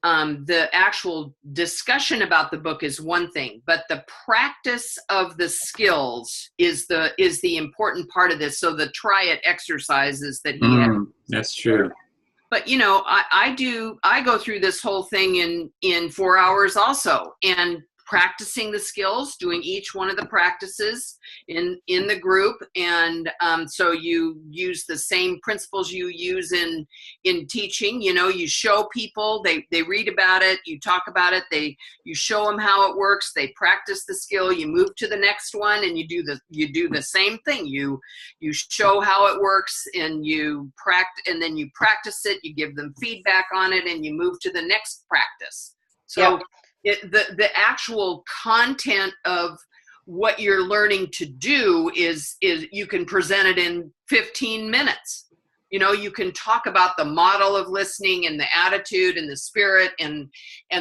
the actual discussion about the book is one thing, but the practice of the skills is the important part of this. So the try it exercises that he has. That's true. But I go through this whole thing in 4 hours also, and practicing the skills, doing each one of the practices in the group. And so you use the same principles you use in teaching. You know, you show people, they read about it, you talk about it, you show them how it works, they practice the skill, you move to the next one, and you do the same thing. You show how it works, and and then you practice it, you give them feedback on it, and you move to the next practice. So the actual content of what you're learning to do is you can present it in 15 minutes. You know, you can talk about the model of listening and the attitude and the spirit, and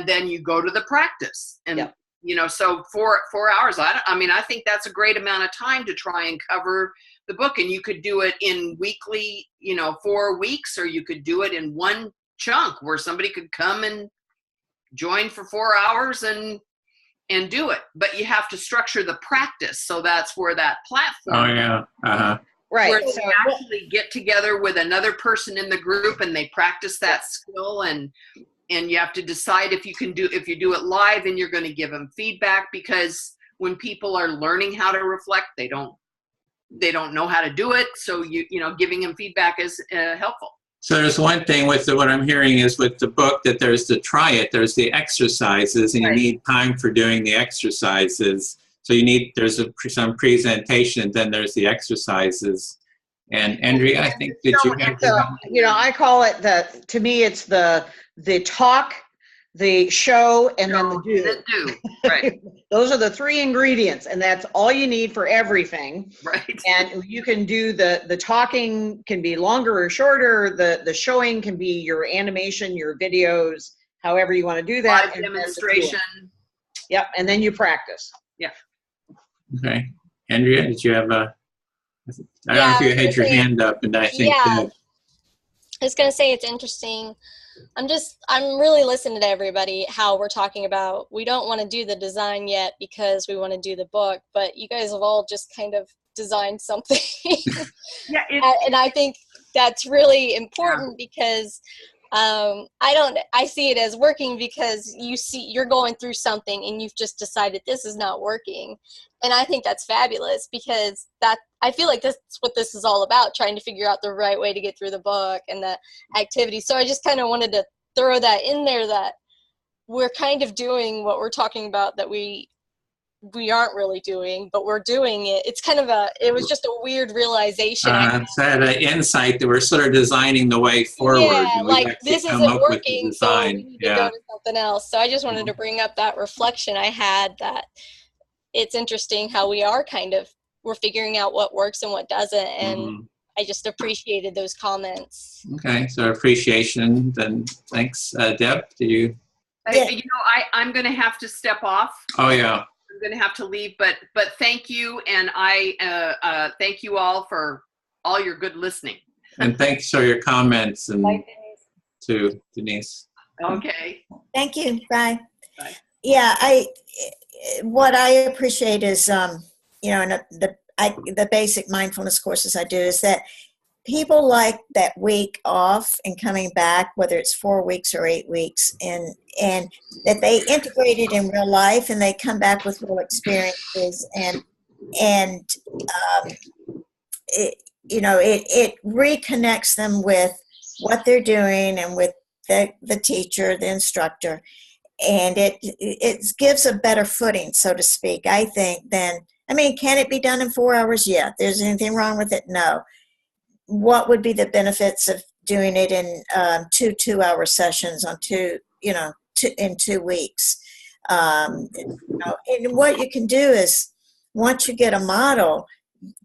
then you go to the practice. And you know, so 4 hours. I think that's a great amount of time to try and cover the book. And you could do it in weekly, 4 weeks, or you could do it in one chunk where somebody could come and join for 4 hours and do it. But you have to structure the practice, so that's where that platform right, where they actually get together with another person in the group and they practice that skill, and you have to decide if you do it live, and you're going to give them feedback, because when people are learning how to reflect, they don't know how to do it, so giving them feedback is helpful. So there's one thing with what I'm hearing is with the book, that there's there's the exercises, and you need time for doing the exercises. So there's some presentation, then there's the exercises. And Andrea, I think that I call it to me it's the talk, the show, and then the do. Right. Those are the 3 ingredients, and that's all you need for everything. Right. And you can do the talking can be longer or shorter. The showing can be your animation, your videos, however you want to do that. Live demonstration. Yep. And then you practice. Yeah. Okay. Andrea, did you have I don't know if you had your hand up, and I think that. I was going to say it's interesting. I'm really listening to everybody, how we're talking about, we don't want to do the design yet because we want to do the book, but you guys have all just kind of designed something. And I think that's really important because I see it as working, because you're going through something and you've just decided this is not working. And I think that's fabulous, because I feel like that's what this is all about, trying to figure out the right way to get through the book and the activity. So I just kind of wanted to throw that in there, that we're kind of doing what we're talking about that we aren't really doing, but we're doing it. It's kind of it was just a weird realization. It's that insight that we're sort of designing the way forward. Yeah, like this isn't working, so we need to go to something else. So I just wanted to bring up that reflection I had, that it's interesting how we're figuring out what works and what doesn't. And I just appreciated those comments. Okay, so appreciation, then thanks. Deb, do you? I'm going to have to step off. Oh, yeah. I'm going to have to leave, but thank you, and I thank you all for all your good listening. And thanks for your comments, and to Denise. Okay. Thank you. Bye. Bye. Yeah, what I appreciate is and the basic mindfulness courses I do is that people like that week off and coming back, whether it's 4 weeks or 8 weeks, and that they integrate it in real life and they come back with real experiences, and it reconnects them with what they're doing and with the teacher, the instructor, and it gives a better footing, so to speak, I think, than, can it be done in 4 hours? Yeah. There's anything wrong with it? No. What would be the benefits of doing it in 2 2-hour sessions in 2 weeks? And what you can do is, once you get a model,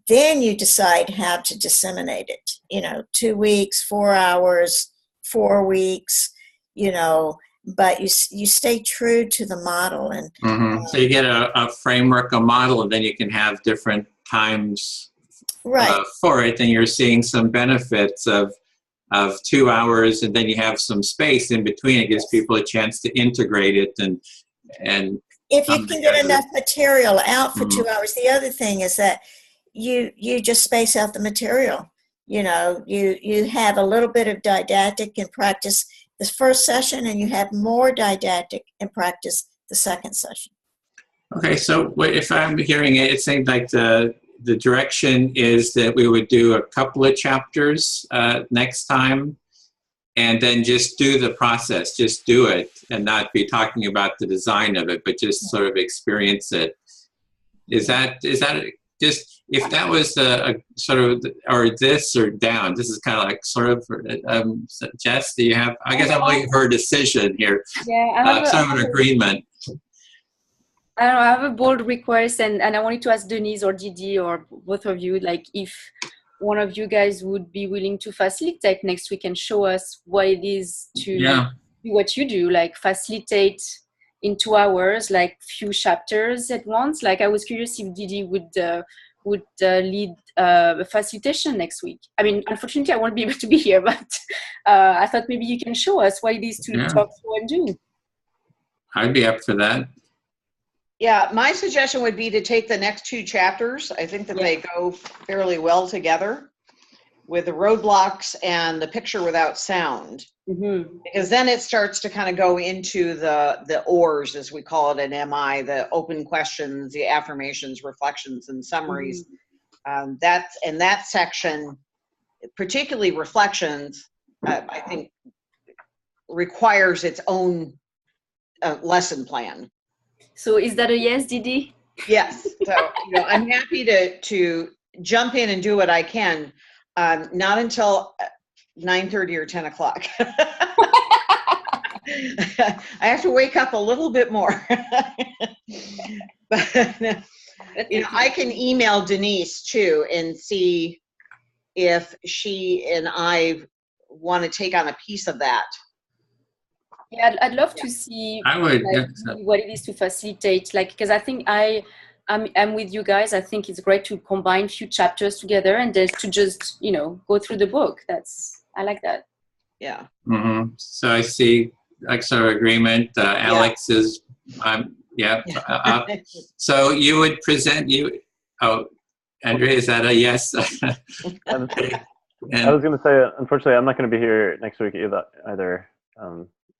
then you decide how to disseminate it. 2 weeks, 4 hours, 4 weeks, but you stay true to the model. And so you get a framework, a model, and then you can have different times for it, and you're seeing some benefits of 2 hours, and then you have some space in between. It gives people a chance to integrate it, and if you can get enough material out for 2 hours. The other thing is that you just space out the material. You have a little bit of didactic and practice the first session, and you have more didactic and practice the second session. Okay, so if I'm hearing it, it seems like the direction is that we would do a couple of chapters next time, and then just do the process, just do it, and not be talking about the design of it, but just sort of experience it. Is that just, if that was a sort of, or this or down, this is kind of like sort of, Jess, do you have, I guess I'm looking for a decision here. Yeah, I have sort of an agreement. I don't know, I have a bold request, and I wanted to ask Denise or Didi or both of you, like if one of you guys would be willing to facilitate next week and show us what it is to do what you do, like facilitate in 2 hours, like few chapters at once. Like I was curious if Didi would lead a facilitation next week. I mean, unfortunately, I won't be able to be here, but I thought maybe you can show us what it is to talk through and do. I'd be up for that. Yeah, my suggestion would be to take the next 2 chapters. I think that they go fairly well together with the roadblocks and the picture without sound. Mm-hmm. Because then it starts to kind of go into the ORs, as we call it in MI, the open questions, the affirmations, reflections, and summaries. Mm-hmm. That section, particularly reflections, I think requires its own lesson plan. So is that a yes, Didi? Yes. So I'm happy to jump in and do what I can. Not until 9:30 or 10 o'clock. I have to wake up a little bit more. But I can email Denise too and see if she and I want to take on a piece of that. Yeah, I'd love to see what it is to facilitate, like, because I think I'm with you guys. I think it's great to combine few chapters together and then to just, go through the book. I like that. Yeah. Mm-hmm. So I see like sort of agreement. Alex is, so you would present Andrea, is that a yes? I was going to say, unfortunately, I'm not going to be here next week either.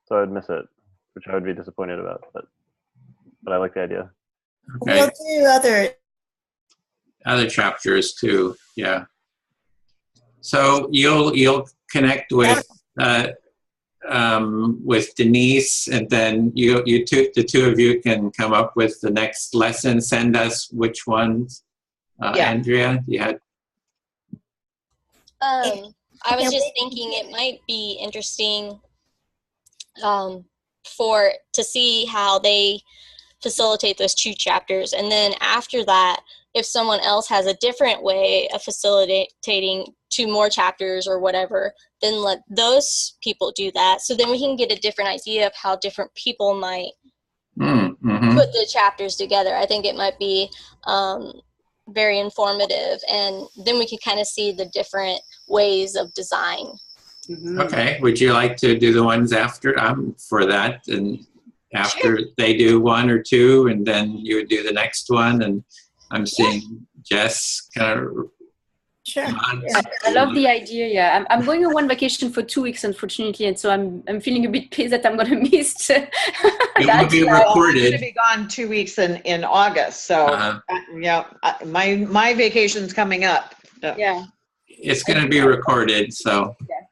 So I'd miss it, which I would be disappointed about, but I like the idea. Okay. We'll do other chapters too. Yeah. So you'll connect with Denise, and then the two of you can come up with the next lesson. Send us which ones. Andrea, you had. I was just thinking it might be interesting to see how they facilitate those 2 chapters, and then after that, if someone else has a different way of facilitating 2 more chapters or whatever, then let those people do that, so then we can get a different idea of how different people might put the chapters together. I think it might be very informative, and then we can kind of see the different ways of design. Mm-hmm. Okay, would you like to do the ones after? For that, and after they do 1 or 2, and then you would do the next one, and I'm seeing Jess kind of. Sure. I love the idea. Yeah, I'm going on one vacation for 2 weeks, unfortunately, and so I'm feeling a bit pissed that I'm going to miss. It will be recorded. I'm going to be gone 2 weeks in August, so my vacation's coming up. Yeah. It's going to be recorded, so. Yeah.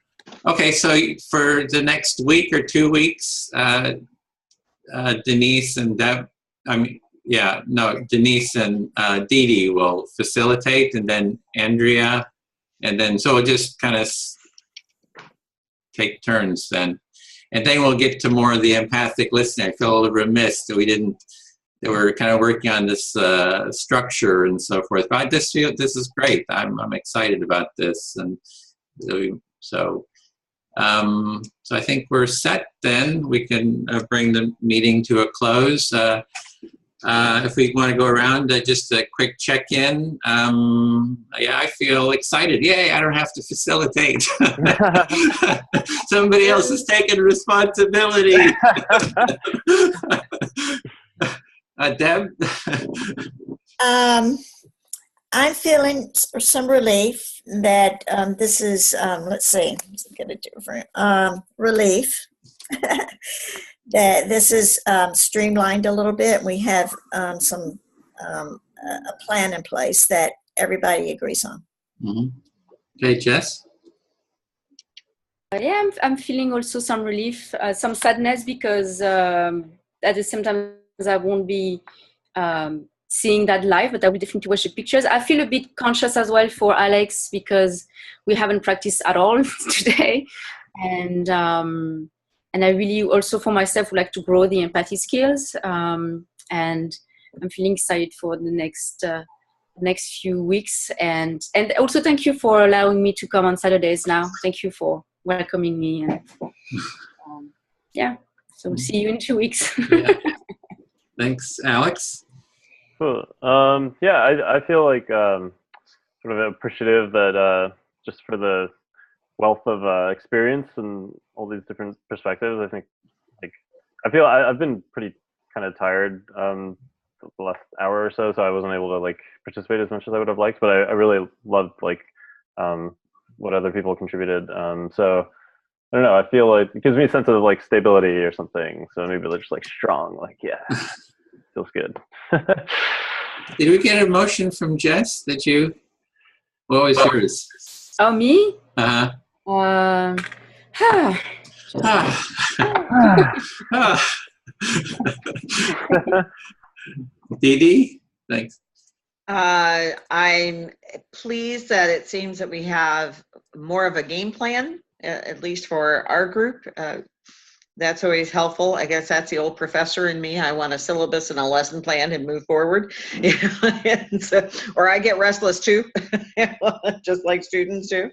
Okay, so for the next week or 2 weeks, Denise and Denise and Didi will facilitate, and then Andrea, and then so we'll just kind of take turns then. And then we'll get to more of the empathic listening. I feel a little remiss that they were kind of working on this structure and so forth. But I just feel this is great. I'm excited about this, and so I think we're set. Then we can bring the meeting to a close. If we want to go around, just a quick check-in. I feel excited. Yay, I don't have to facilitate. Somebody else is taking responsibility. Deb? I'm feeling some relief that this is, let's see, get a different relief that this is streamlined a little bit. We have a plan in place that everybody agrees on. Mm-hmm. Okay, Jess? Yeah, I'm feeling also some relief, some sadness, because at the same time I won't be seeing that live, but I will definitely watch the pictures. I feel a bit conscious as well for Alex, because we haven't practiced at all today. And I really also for myself would like to grow the empathy skills. And I'm feeling excited for the next few weeks. And also thank you for allowing me to come on Saturdays now. Thank you for welcoming me. And yeah, so see you in 2 weeks. Yeah. Thanks, Alex. Cool. Yeah, I feel like sort of appreciative that just for the wealth of experience and all these different perspectives. I think like I feel I've been pretty kind of tired the last hour or so I wasn't able to like participate as much as I would have liked, but I really loved like what other people contributed. So I don't know, I feel like it gives me a sense of like stability or something. So maybe they're just like strong, like yeah, feels good. Did we get a motion from Jess that you, what was yours? Oh, me? Dee Dee? Thanks. I'm pleased that it seems that we have more of a game plan, at least for our group. That's always helpful. I guess that's the old professor in me. I want a syllabus and a lesson plan and move forward. And so, or I get restless too, just like students do.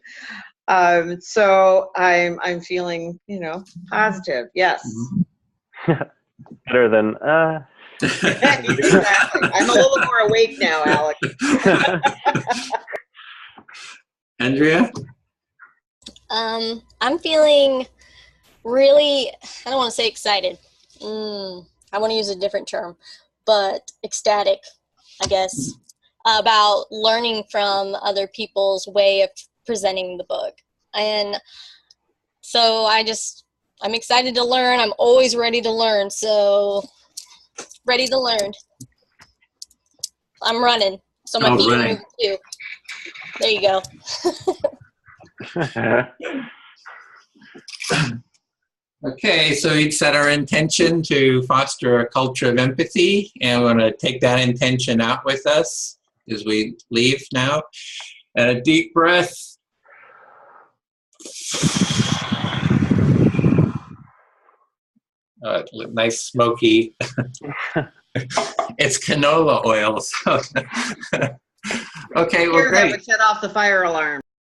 So I'm feeling, positive. Yes. Better than Exactly. I'm a little more awake now, Alex. Andrea? I'm feeling really, I don't want to say excited. I want to use a different term, but ecstatic, I guess, about learning from other people's way of presenting the book. And so I'm excited to learn. I'm always ready to learn. So ready to learn. I'm running. So my feet are moving too. There you go. Okay, so we'd set our intention to foster a culture of empathy, and we're going to take that intention out with us as we leave now. And a deep breath. Nice smoky. It's canola oil. So. Okay, well, great. That would set off the fire alarm.